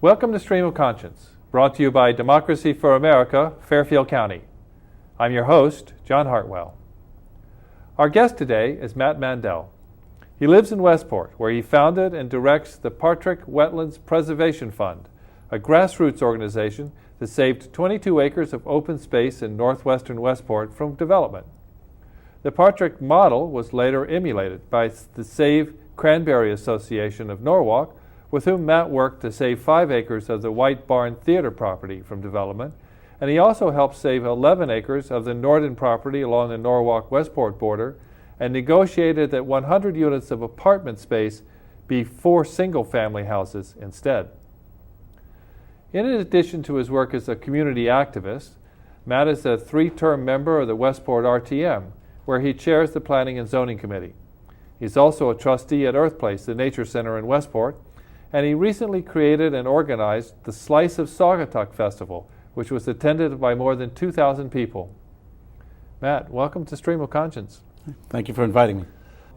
Welcome to Stream of Conscience, brought to you by Democracy for America, Fairfield County. I'm your host, John Hartwell. Our guest today is Matt Mandell. He lives in Westport, where he founded and directs the Porch of Wetlands Preservation Fund, a grassroots organization that saved 22 acres of open space in northwestern Westport from development. The Porch model was later emulated by the Save Cranberry Association of Norwalk, with whom Matt worked to save 5 acres of the White Barn Theater property from development, and he also helped save 11 acres of the Northern property along the Norwalk-Westport border and negotiated that 100 units of apartment space be 4 single-family houses instead. In addition to his work as a community activist, Matt is a 3-term member of the Westport RTM, where he chairs the Planning and Zoning Committee. He's also a trustee at Earth Place, the nature center in Westport, and he recently created and organized the Slice of Saugatuck Festival, which was attended by more than 2,000 people. Matt, welcome to Stream of Conscience. Thank you for inviting me.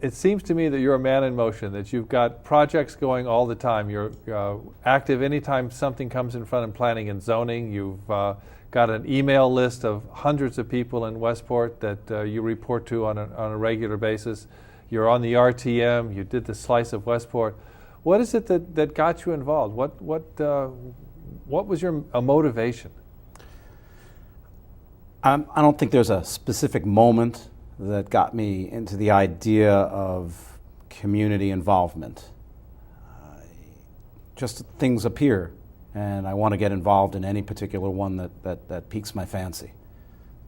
It seems to me that you're a man in motion, that you've got projects going all the time. You're active anytime something comes in front of planning and zoning. You've got an email list of hundreds of people in Westport that you report to on a regular basis. You're on the RTM. You did the Slice of Westport. What is it that got you involved? What was your motivation? I don't think there's a specific moment that got me into the idea of community involvement. Just things appear, and I want to get involved in any particular one that piques my fancy.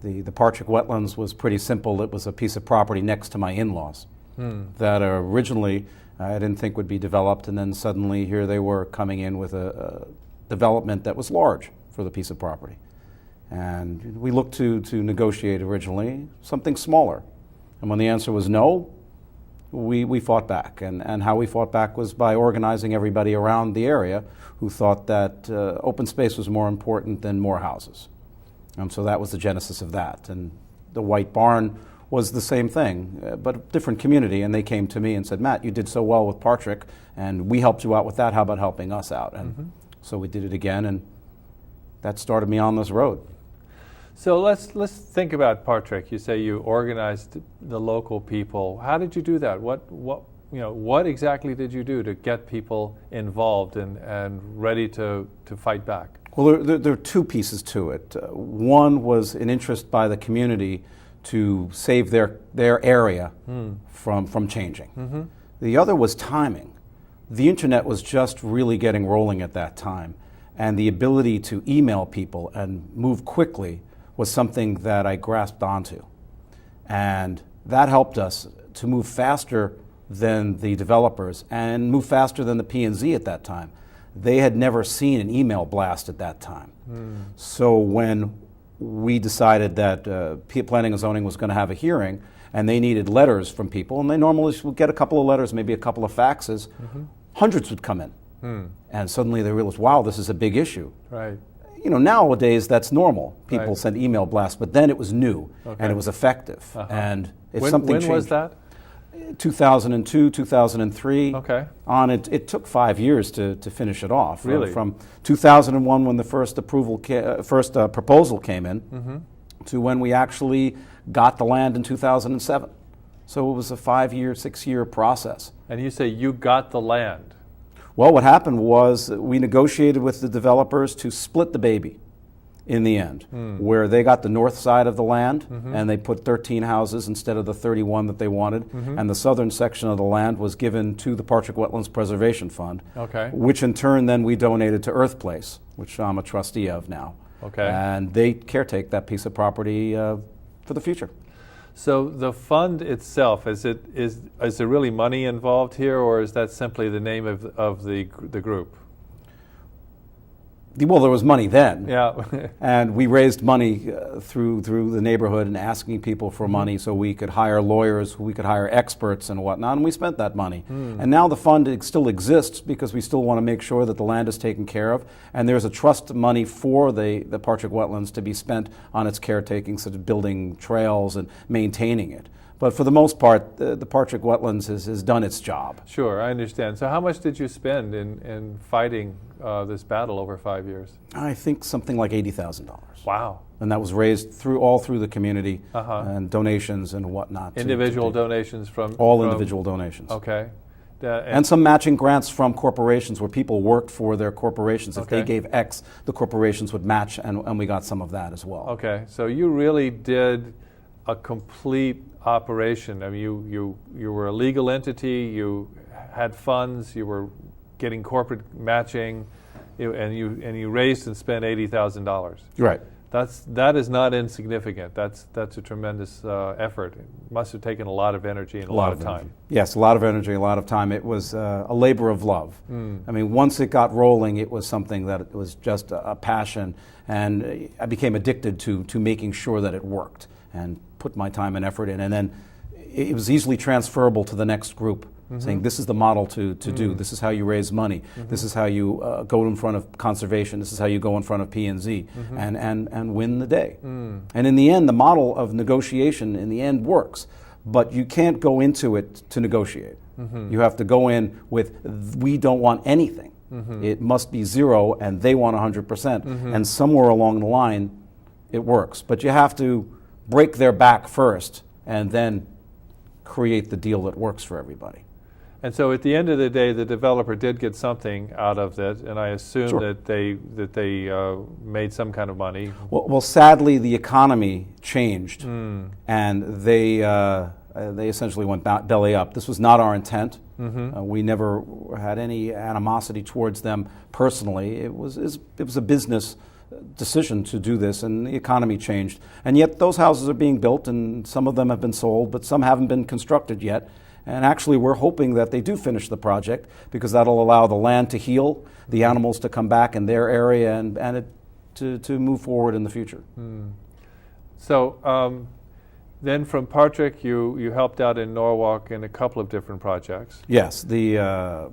The Porch of Wetlands was pretty simple. It was a piece of property next to my in-laws that originally I didn't think would be developed, and then suddenly here they were coming in with a development that was large for the piece of property. And we looked to negotiate originally something smaller. And when the answer was no, we fought back. And how we fought back was by organizing everybody around the area who thought that open space was more important than more houses. And so that was the genesis of that. And the White Barn was the same thing, but a different community. And they came to me and said, Matt, you did so well with Porch, and we helped you out with that. How about helping us out? And so we did it again, and that started me on this road. So let's think about Porch. You say you organized the local people. How did you do that? What exactly did you do to get people involved and ready to fight back? Well, there are 2 pieces to it. One was an interest by the community to save their area from changing. The other was timing. The internet was just really getting rolling at that time, and the ability to email people and move quickly was something that I grasped onto. And that helped us to move faster than the developers and move faster than the P&Z at that time. They had never seen an email blast at that time. So when we decided that Planning and Zoning was going to have a hearing and they needed letters from people, and they normally would get a couple of letters, maybe a couple of faxes, hundreds would come in. And suddenly they realized, wow, this is a big issue. Right. You know, nowadays that's normal. People send email blasts, but then it was new and it was effective. And if something changed. When was that? 2002, 2003. Okay. On it took 5 years to finish it off. Really? From 2001, when the first proposal came in, to when we actually got the land in 2007. So it was a 5-year, 6-year process. And you say you got the land. Well, what happened was we negotiated with the developers to split the baby in the end, where they got the north side of the land and they put 13 houses instead of the 31 that they wanted, and the southern section of the land was given to the Porch of Wetlands Preservation Fund, which in turn then we donated to Earth Place, which I'm a trustee of now. And they caretake that piece of property for the future. So the fund itself, is there really money involved here, or is that simply the name of the group? Well, there was money then. Yeah. And we raised money through the neighborhood and asking people for money so we could hire lawyers, we could hire experts and whatnot, and we spent that money. And now the fund still exists because we still want to make sure that the land is taken care of, and there's a trust money for the Porch of Wetlands to be spent on its caretaking, such as building trails and maintaining it. But for the most part, the Porch of Wetlands has done its job. Sure, I understand. So how much did you spend in fighting this battle over 5 years? I think something like $80,000. Wow. And that was raised all through the community, and donations and whatnot. Individual donations from... Individual donations. Okay. And some matching grants from corporations where people worked for their corporations. If they gave X, the corporations would match, and we got some of that as well. Okay, so you really did a complete operation. I mean, you were a legal entity, you had funds, you were getting corporate matching, and you raised and spent $80,000. Right. That is not insignificant. That's a tremendous effort. It must have taken a lot of energy and a lot of time. Yes, a lot of energy, a lot of time. It was a labor of love. I mean, once it got rolling, it was something that it was just a passion, and I became addicted to making sure that it worked and put my time and effort in. And then it was easily transferable to the next group, saying this is the model to do. This is how you raise money. This is how you go in front of conservation. This is how you go in front of P&Z and win the day. And in the end, the model of negotiation in the end works, but you can't go into it to negotiate. You have to go in with, we don't want anything. It must be zero, and they want 100%. And somewhere along the line, it works. But you have to break their back first, and then create the deal that works for everybody. And so at the end of the day, the developer did get something out of it, and I assume that they made some kind of money. Well, sadly, the economy changed, and they essentially went belly up. This was not our intent. We never had any animosity towards them personally. It was a business decision to do this, and the economy changed. And yet those houses are being built, and some of them have been sold, but some haven't been constructed yet. And actually, we're hoping that they do finish the project, because that'll allow the land to heal, the animals to come back in their area, and to move forward in the future. So then from Patrick, you helped out in Norwalk in a couple of different projects. Yes, the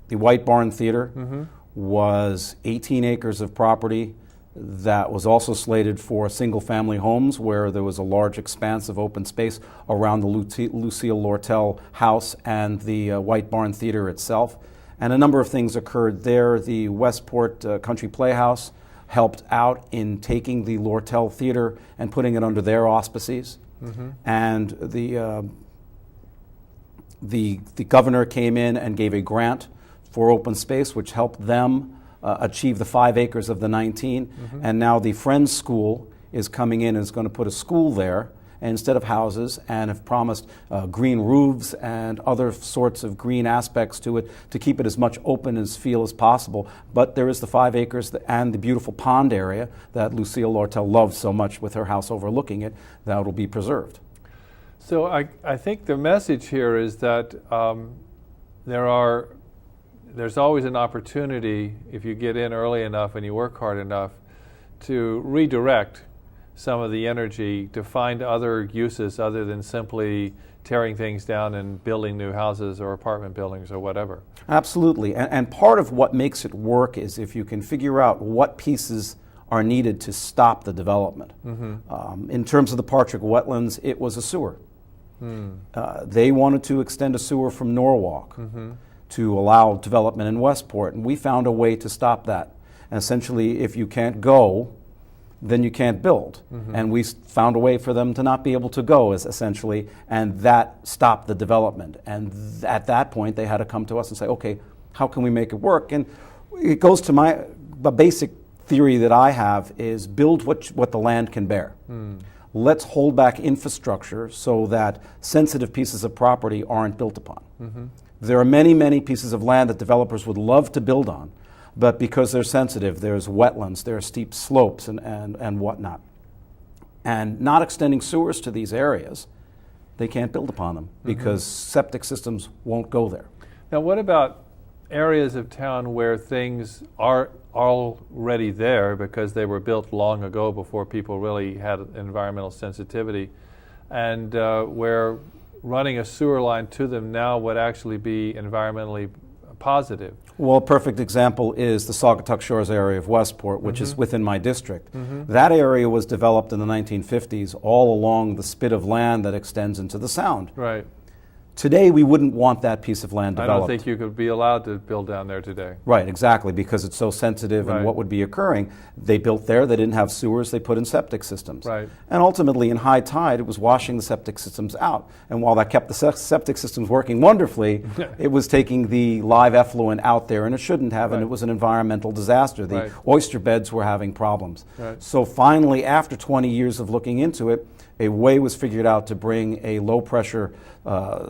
White Barn Theater was 18 acres of property that was also slated for single-family homes, where there was a large expanse of open space around the Lucille Lortel house and the White Barn Theater itself. And a number of things occurred there. The Westport Country Playhouse helped out in taking the Lortel Theater and putting it under their auspices. And the governor came in and gave a grant for open space, which helped them achieve the 5 acres of the 19. And now the Friends School is coming in and is going to put a school there instead of houses, and have promised green roofs and other sorts of green aspects to it to keep it as much open as feel as possible. But there is the 5 acres and the beautiful pond area that Lucille Lortel loved so much with her house overlooking it, that will be preserved. So I think the message here is that there's always an opportunity, if you get in early enough and you work hard enough, to redirect some of the energy to find other uses other than simply tearing things down and building new houses or apartment buildings or whatever. Absolutely. And part of what makes it work is if you can figure out what pieces are needed to stop the development. In terms of the Porch of Wetlands, it was a sewer. They wanted to extend a sewer from Norwalk to allow development in Westport, and we found a way to stop that. And essentially, if you can't go, then you can't build. And we found a way for them to not be able to go, essentially, and that stopped the development. And at that point, they had to come to us and say, okay, how can we make it work? And it goes to the basic theory that I have is build what the land can bear. Let's hold back infrastructure so that sensitive pieces of property aren't built upon. There are many, many pieces of land that developers would love to build on, but because they're sensitive, there's wetlands, there are steep slopes and whatnot. And not extending sewers to these areas, they can't build upon them because septic systems won't go there. Now, what about areas of town where things are already there because they were built long ago before people really had environmental sensitivity, and where running a sewer line to them now would actually be environmentally positive. Well, a perfect example is the Saugatuck Shores area of Westport, which is within my district. That area was developed in the 1950s all along the spit of land that extends into the Sound. Right. Today, we wouldn't want that piece of land developed. I don't think you could be allowed to build down there today. Right, exactly, because it's so sensitive and what would be occurring. They built there, they didn't have sewers, they put in septic systems. Right. And ultimately, in high tide, it was washing the septic systems out. And while that kept the septic systems working wonderfully, it was taking the live effluent out there, and it shouldn't have, and it was an environmental disaster. The oyster beds were having problems. So finally, after 20 years of looking into it, a way was figured out to bring a low-pressure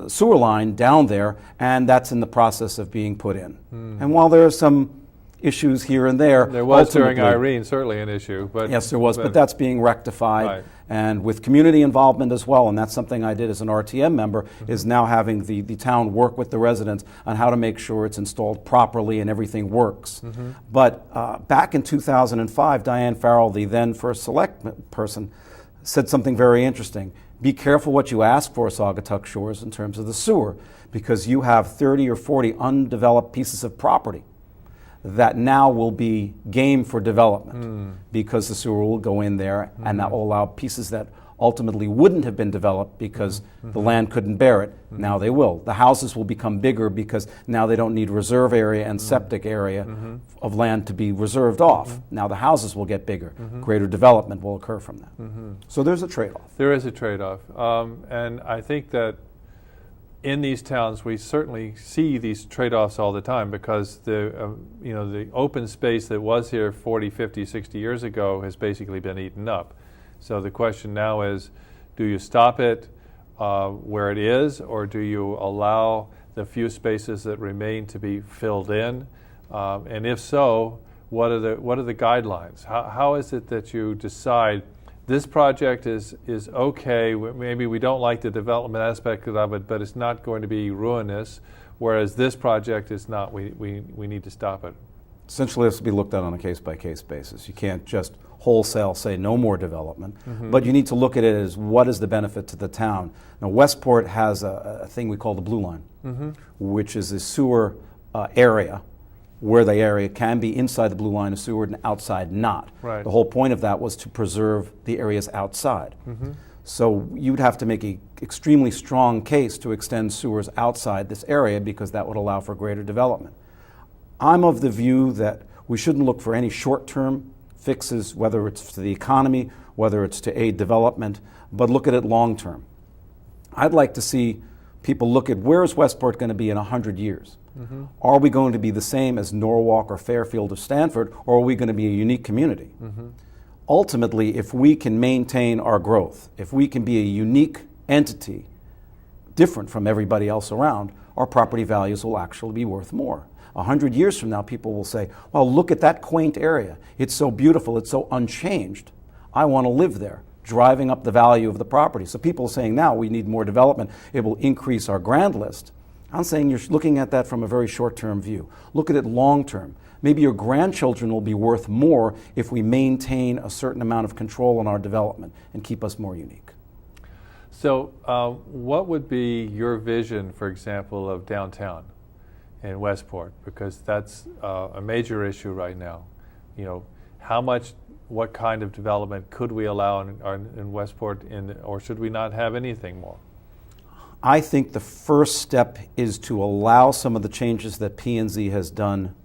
sewer line down there, and that's in the process of being put in. And while there are some issues here and there... There was during Irene, certainly an issue. But yes, there was, but that's being rectified. And with community involvement as well, and that's something I did as an RTM member, is now having the town work with the residents on how to make sure it's installed properly and everything works. But back in 2005, Diane Farrell, the then first select person, said something very interesting. Be careful what you ask for, Saugatuck Shores, in terms of the sewer, because you have 30 or 40 undeveloped pieces of property that now will be game for development because the sewer will go in there and that will allow pieces that ultimately wouldn't have been developed because the land couldn't bear it. Now they will. The houses will become bigger because now they don't need reserve area and septic area of land to be reserved off. Now the houses will get bigger. Greater development will occur from that. So there's a trade-off. There is a trade-off. And I think that in these towns we certainly see these trade-offs all the time because the open space that was here 40, 50, 60 years ago has basically been eaten up. So the question now is, do you stop it where it is, or do you allow the few spaces that remain to be filled in? And if so, what are the guidelines? How is it that you decide this project is okay, maybe we don't like the development aspect of it, but it's not going to be ruinous, whereas this project is not, we need to stop it? Essentially, it has to be looked at on a case-by-case basis. You can't just wholesale say no more development, but you need to look at it as what is the benefit to the town. Now, Westport has a thing we call the Blue Line, which is a sewer area where the area can be inside the blue line of sewer and outside not. The whole point of that was to preserve the areas outside. So you'd have to make an extremely strong case to extend sewers outside this area because that would allow for greater development. I'm of the view that we shouldn't look for any short-term fixes, whether it's to the economy, whether it's to aid development, but look at it long-term. I'd like to see people look at where is Westport going to be in 100 years? Are we going to be the same as Norwalk or Fairfield or Stanford, or are we going to be a unique community? Ultimately, if we can maintain our growth, if we can be a unique entity, different from everybody else around, our property values will actually be worth more. 100 years from now, people will say, well, look at that quaint area. It's so beautiful. It's so unchanged. I want to live there, driving up the value of the property. So people are saying now we need more development. It will increase our grand list. I'm saying you're looking at that from a very short-term view. Look at it long-term. Maybe your grandchildren will be worth more if we maintain a certain amount of control on our development and keep us more unique. So what would be your vision, for example, of downtown in Westport? Because that's a major issue right now. You know, how much, what kind of development could we allow in Westport, or should we not have anything more? I think the first step is to allow some of the changes that P&Z has done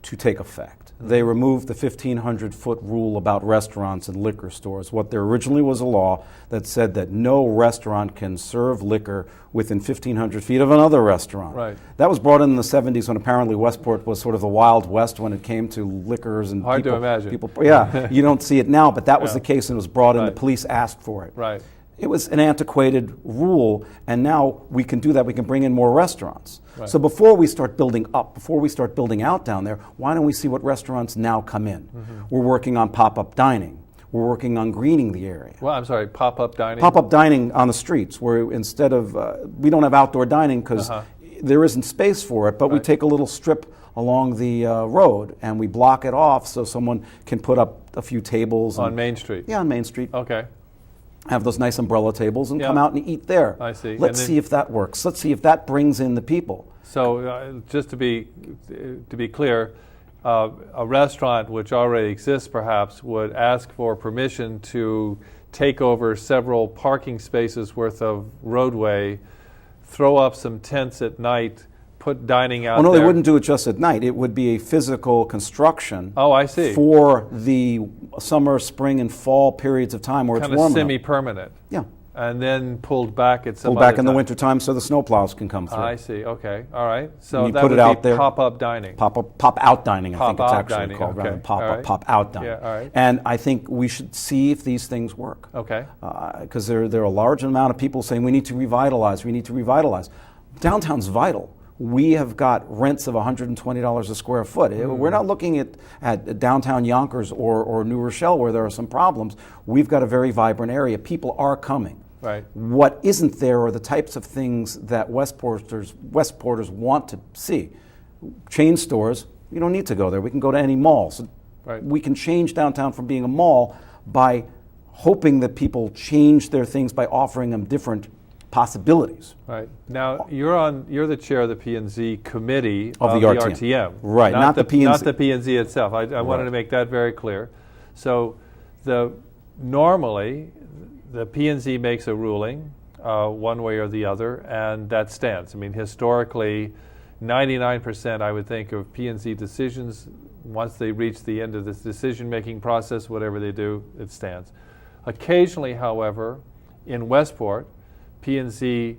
to take effect. They removed the 1,500-foot rule about restaurants and liquor stores. What there originally was a law that said that no restaurant can serve liquor within 1,500 feet of another restaurant. That was brought in the 70s when apparently Westport was sort of the Wild West when it came to liquors and hard to imagine. Yeah, you don't see it now, but that was the case, and it was brought in. The police asked for it. It was an antiquated rule, and now we can do that. We can bring in more restaurants. So before we start building up, before we start building out down there, why don't we see what restaurants now come in? We're working on pop-up dining. We're working on greening the area. Well, I'm sorry, pop-up dining? Pop-up dining on the streets, where instead of, we don't have outdoor dining because there isn't space for it, but we take a little strip along the road and we block it off so someone can put up a few tables. On Main Street? Yeah, on Main Street. Okay. have those nice umbrella tables and Yeah. come out and eat there. I see. Let's see if that works. Let's see if that brings in the people. So just to be clear, a restaurant which already exists perhaps would ask for permission to take over several parking spaces worth of roadway, throw up some tents at night, put dining out Oh, no, there. they wouldn't do it just at night. It would be a physical construction Oh, I see. for the summer, spring, and fall periods of time where Kind it's of warm enough. semi-permanent. Yeah. And then pulled back at some Pull back other in the time. wintertime so the snowplows can come through. I see. Okay. All right. So And you that put would it out be there. pop-up dining. Pop-out dining, I think it's Pop-out actually dining, called, okay. rather than pop-up, All right. pop-out dining. Yeah, all right. And I think we should see if these things work. Okay. Because there are a large amount of people saying we need to revitalize, we need to revitalize. Downtown's vital. We have got rents of $120 a square foot. We're not looking at downtown Yonkers or New Rochelle where there are some problems. We've got a very vibrant area. People are coming. Right. What isn't there are the types of things that Westporters want to see. Chain stores, you don't need to go there. We can go to any mall. So Right. we can change downtown from being a mall by hoping that people change their things by offering them different possibilities. Right. Now, you're the chair of the P&Z committee Of the RTM. Right, not the P&Z. Not the P&Z itself. I wanted to make that very clear. So normally, the P&Z makes a ruling one way or the other, and that stands. I mean, historically, 99%, I would think, of P&Z decisions, once they reach the end of this decision-making process, whatever they do, it stands. Occasionally, however, in Westport, P&Z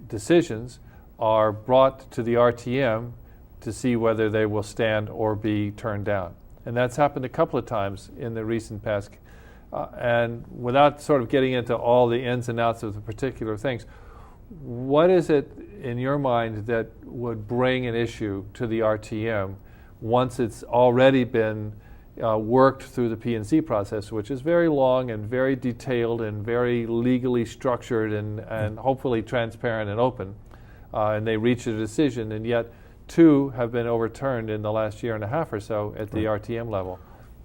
decisions are brought to the RTM to see whether they will stand or be turned down. And that's happened a couple of times in the recent past. And without sort of getting into all the ins and outs of the particular things, what is it in your mind that would bring an issue to the RTM once it's already been worked through the P&Z process, which is very long and very detailed and very legally structured and hopefully transparent and open, and they reach a decision, and yet 2 have been overturned in the last year and a half or so at the RTM level?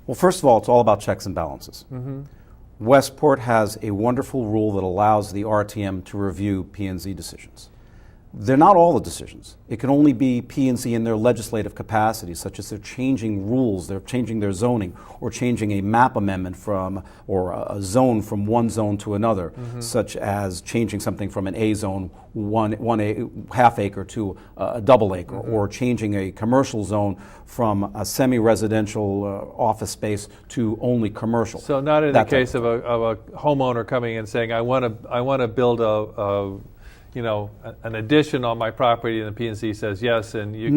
Well, first of all, it's all about checks and balances. Mm-hmm. Westport has a wonderful rule that allows the RTM to review P&Z decisions. They're not all the decisions. It can only be P&Z in their legislative capacity, such as they're changing rules, they're changing their zoning, or changing a map amendment or a zone from one zone to another, such as changing something from an A zone, one half acre to a double acre, or changing a commercial zone from a semi-residential office space to only commercial. So not in the case of a homeowner coming and saying, I want to build an addition on my property, and the P&Z says yes, and you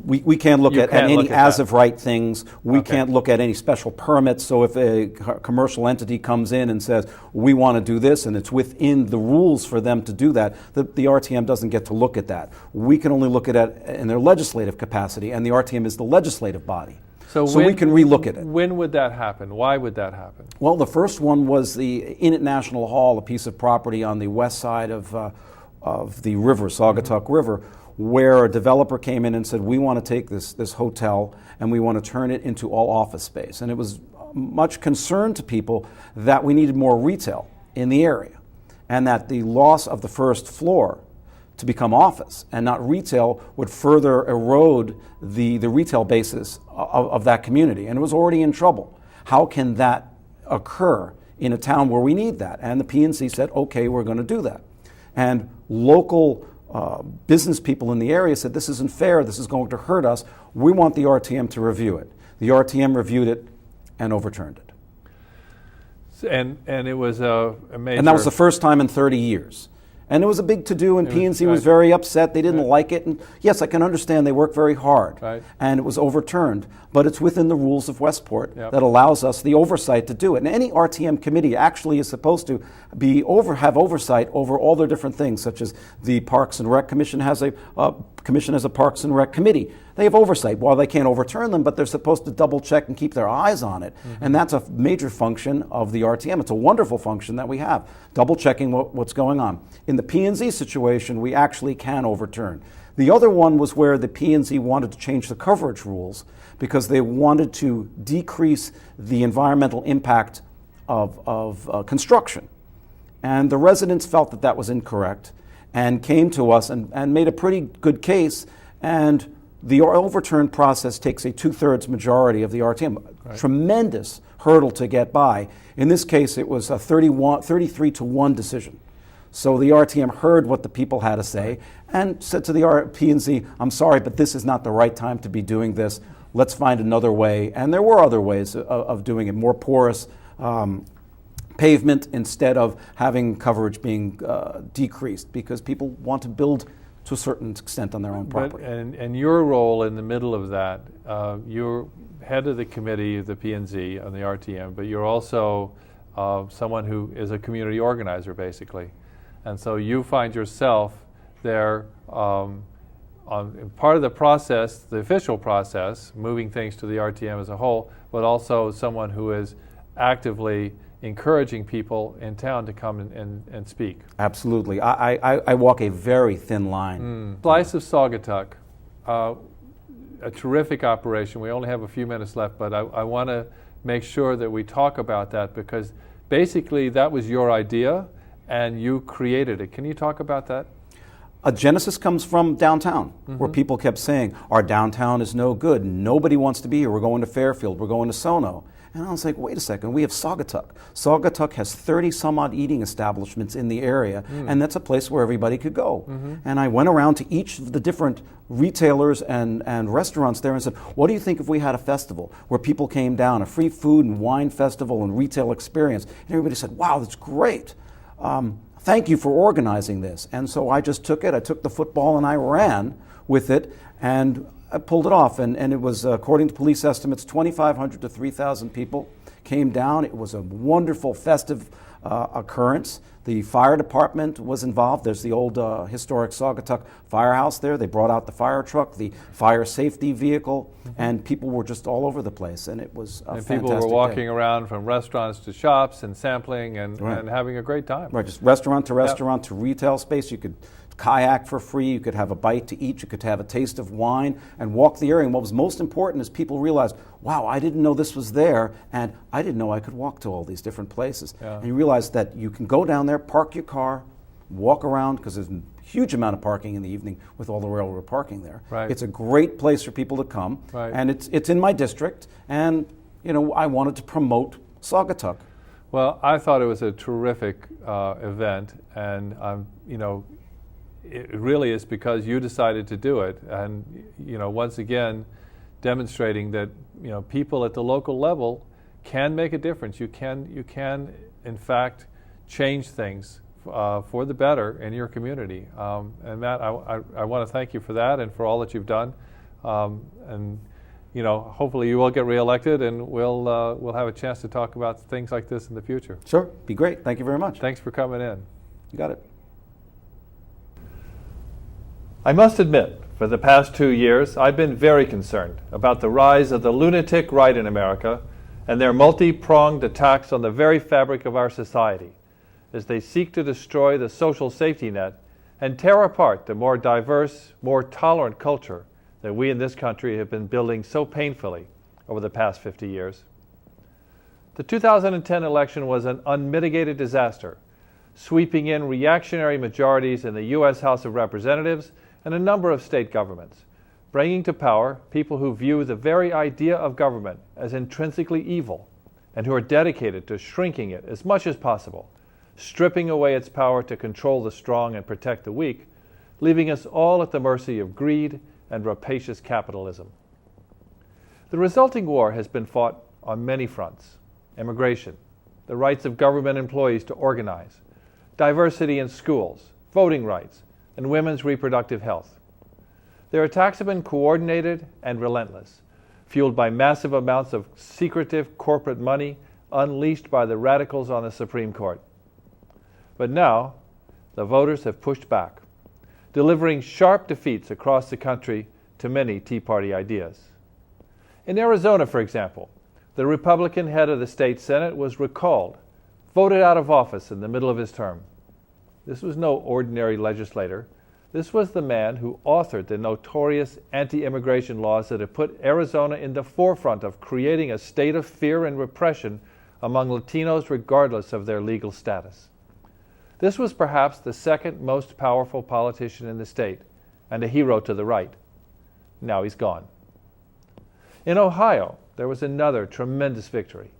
we can't look at any as-of-right things. We Okay. can't look at any special permits. So if a commercial entity comes in and says, we want to do this, and it's within the rules for them to do that, the RTM doesn't get to look at that. We can only look at it in their legislative capacity, and the RTM is the legislative body. So we can relook at it. When would that happen? Why would that happen? Well, the first one was the Inn at National Hall, a piece of property on the west side of the river, Saugatuck River, where a developer came in and said, we want to take this hotel and we want to turn it into all office space. And it was much concern to people that we needed more retail in the area, and that the loss of the first floor to become office and not retail would further erode the retail basis of that community. And it was already in trouble. How can that occur in a town where we need that? And the P&Z said, okay, we're going to do that. And local business people in the area said, this isn't fair, this is going to hurt us, we want the RTM to review it. The RTM reviewed it and overturned it. And it was a major... And that was the first time in 30 years. And it was a big to-do, and P&Z was very upset. They didn't like it. And yes, I can understand they worked very hard. Right. And it was overturned. But it's within the rules of Westport Yep. that allows us the oversight to do it. And any RTM committee actually is supposed to have oversight over all their different things, such as the Parks and Rec Commission has a Parks and Rec committee. They have oversight. While they can't overturn them, but they're supposed to double check and keep their eyes on it. And that's a major function of the RTM. It's a wonderful function that we have, double checking what's going on. In the P&Z situation, we actually can overturn. The other one was where the P&Z wanted to change the coverage rules because they wanted to decrease the environmental impact construction. And the residents felt that that was incorrect and came to us and made a pretty good case. And the overturn process takes a 2/3 majority of the RTM. Right. Tremendous hurdle to get by. In this case, it was a 33-1 decision. So the RTM heard what the people had to say and said to the P&Z, I'm sorry, but this is not the right time to be doing this. Let's find another way. And there were other ways of doing it, more porous pavement instead of having coverage being decreased, because people want to build to a certain extent on their own property. And your role in the middle of that, you're head of the committee of the P&Z on the RTM, but you're also someone who is a community organizer, basically. And so you find yourself there on part of the process, the official process, moving things to the RTM as a whole, but also someone who is actively encouraging people in town to come and speak. Absolutely. I walk a very thin line. Slice of Saugatuck, a terrific operation. We only have a few minutes left, but I want to make sure that we talk about that, because basically that was your idea and you created it. Can you talk about that? A genesis comes from downtown, where people kept saying, our downtown is no good. Nobody wants to be here. We're going to Fairfield. We're going to Sono. And I was like, wait a second, we have Saugatuck. Saugatuck has 30 some odd eating establishments in the area, and that's a place where everybody could go. And I went around to each of the different retailers and restaurants there and said, what do you think if we had a festival where people came down, a free food and wine festival and retail experience? And everybody said, wow, that's great. Thank you for organizing this. And so I just took it, I took the football and I ran with it, and I pulled it off. And it was, according to police estimates, 2,500 to 3,000 people came down. It was a wonderful festive occurrence. The fire department was involved. There's the old historic Saugatuck firehouse there. They brought out the fire truck, the fire safety vehicle, and people were just all over the place. And it was a fantastic people were walking day. Around from restaurants to shops and sampling and having a great time. Right, just restaurant to restaurant to retail space. You could kayak for free, you could have a bite to eat, you could have a taste of wine and walk the area. And what was most important is people realized, wow, I didn't know this was there, and I didn't know I could walk to all these different places. And you realize that you can go down there, park your car, walk around, because there's a huge amount of parking in the evening with all the railroad parking there. It's a great place for people to come, and it's in my district, and I wanted to promote Saugatuck. Well, I thought it was a terrific event, and it really is because you decided to do it, and once again demonstrating that people at the local level can make a difference. You can in fact change things for the better in your community. And Matt, I want to thank you for that and for all that you've done. And hopefully you will get reelected, and we'll have a chance to talk about things like this in the future. Sure, be great. Thank you very much. Thanks for coming in. You got it. I must admit, for the past 2 years, I've been very concerned about the rise of the lunatic right in America and their multi-pronged attacks on the very fabric of our society, as they seek to destroy the social safety net and tear apart the more diverse, more tolerant culture that we in this country have been building so painfully over the past 50 years. The 2010 election was an unmitigated disaster, sweeping in reactionary majorities in the U.S. House of Representatives and a number of state governments, bringing to power people who view the very idea of government as intrinsically evil and who are dedicated to shrinking it as much as possible, stripping away its power to control the strong and protect the weak, leaving us all at the mercy of greed and rapacious capitalism. The resulting war has been fought on many fronts: immigration, the rights of government employees to organize, diversity in schools, voting rights, and women's reproductive health. Their attacks have been coordinated and relentless, fueled by massive amounts of secretive corporate money unleashed by the radicals on the Supreme Court. But now, the voters have pushed back, delivering sharp defeats across the country to many Tea Party ideas. In Arizona, for example, the Republican head of the state Senate was recalled, voted out of office in the middle of his term. This was no ordinary legislator. This was the man who authored the notorious anti-immigration laws that have put Arizona in the forefront of creating a state of fear and repression among Latinos regardless of their legal status. This was perhaps the second most powerful politician in the state, and a hero to the right. Now he's gone. In Ohio, there was another tremendous victory.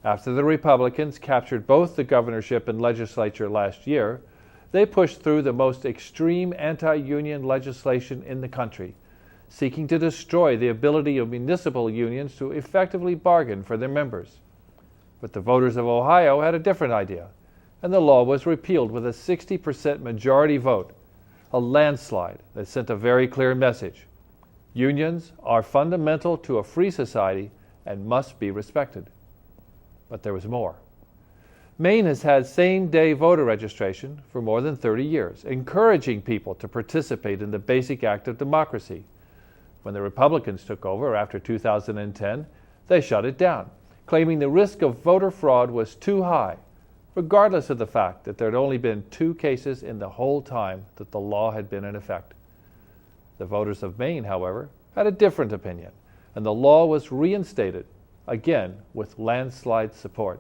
After the Republicans captured both the governorship and legislature last year, they pushed through the most extreme anti-union legislation in the country, seeking to destroy the ability of municipal unions to effectively bargain for their members. But the voters of Ohio had a different idea, and the law was repealed with a 60% majority vote, a landslide that sent a very clear message. Unions are fundamental to a free society and must be respected. But there was more. Maine has had same-day voter registration for more than 30 years, encouraging people to participate in the basic act of democracy. When the Republicans took over after 2010, they shut it down, claiming the risk of voter fraud was too high, regardless of the fact that there had only been 2 cases in the whole time that the law had been in effect. The voters of Maine, however, had a different opinion, and the law was reinstated, again with landslide support.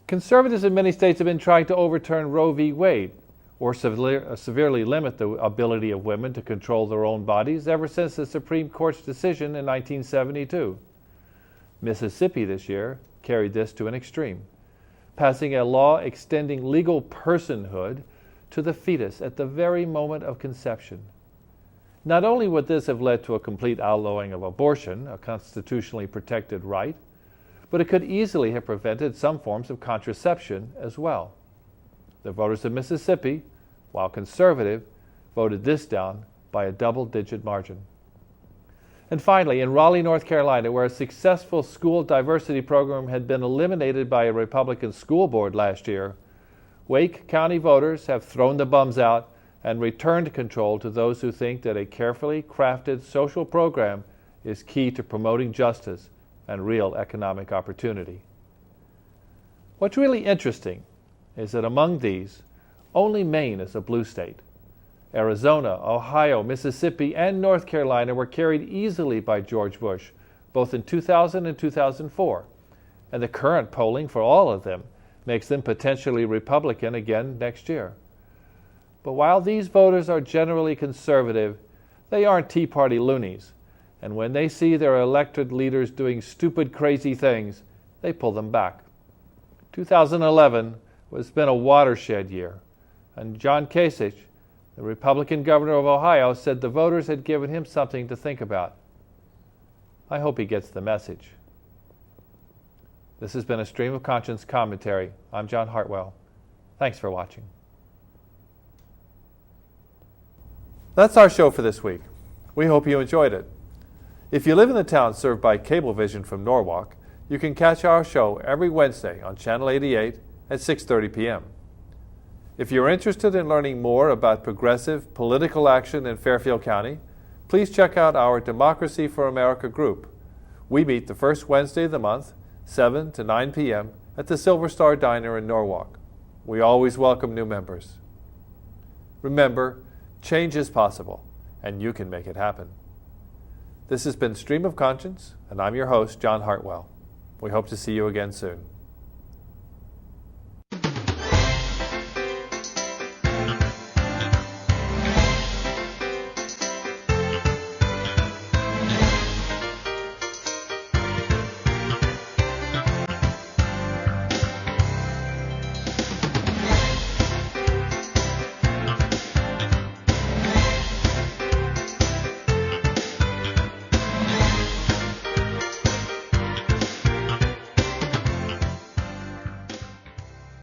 Conservatives in many states have been trying to overturn Roe v. Wade, or severely limit the ability of women to control their own bodies ever since the Supreme Court's decision in 1972. Mississippi this year carried this to an extreme, passing a law extending legal personhood to the fetus at the very moment of conception. Not only would this have led to a complete outlawing of abortion, a constitutionally protected right, but it could easily have prevented some forms of contraception as well. The voters of Mississippi, while conservative, voted this down by a double-digit margin. And finally, in Raleigh, North Carolina, where a successful school diversity program had been eliminated by a Republican school board last year, Wake County voters have thrown the bums out and returned control to those who think that a carefully crafted social program is key to promoting justice and real economic opportunity. What's really interesting is that among these, only Maine is a blue state. Arizona, Ohio, Mississippi, and North Carolina were carried easily by George Bush, both in 2000 and 2004, and the current polling for all of them makes them potentially Republican again next year. But while these voters are generally conservative, they aren't Tea Party loonies, and when they see their elected leaders doing stupid, crazy things, they pull them back. 2011 has been a watershed year, and John Kasich, the Republican governor of Ohio, said the voters had given him something to think about. I hope he gets the message. This has been a Stream of Conscience commentary. I'm John Hartwell. Thanks for watching. That's our show for this week. We hope you enjoyed it. If you live in the town served by Cablevision from Norwalk, you can catch our show every Wednesday on Channel 88 at 6:30 p.m. If you're interested in learning more about progressive political action in Fairfield County, please check out our Democracy for America group. We meet the first Wednesday of the month, 7 to 9 p.m. at the Silver Star Diner in Norwalk. We always welcome new members. Remember, change is possible, and you can make it happen. This has been Stream of Conscience, and I'm your host, John Hartwell. We hope to see you again soon.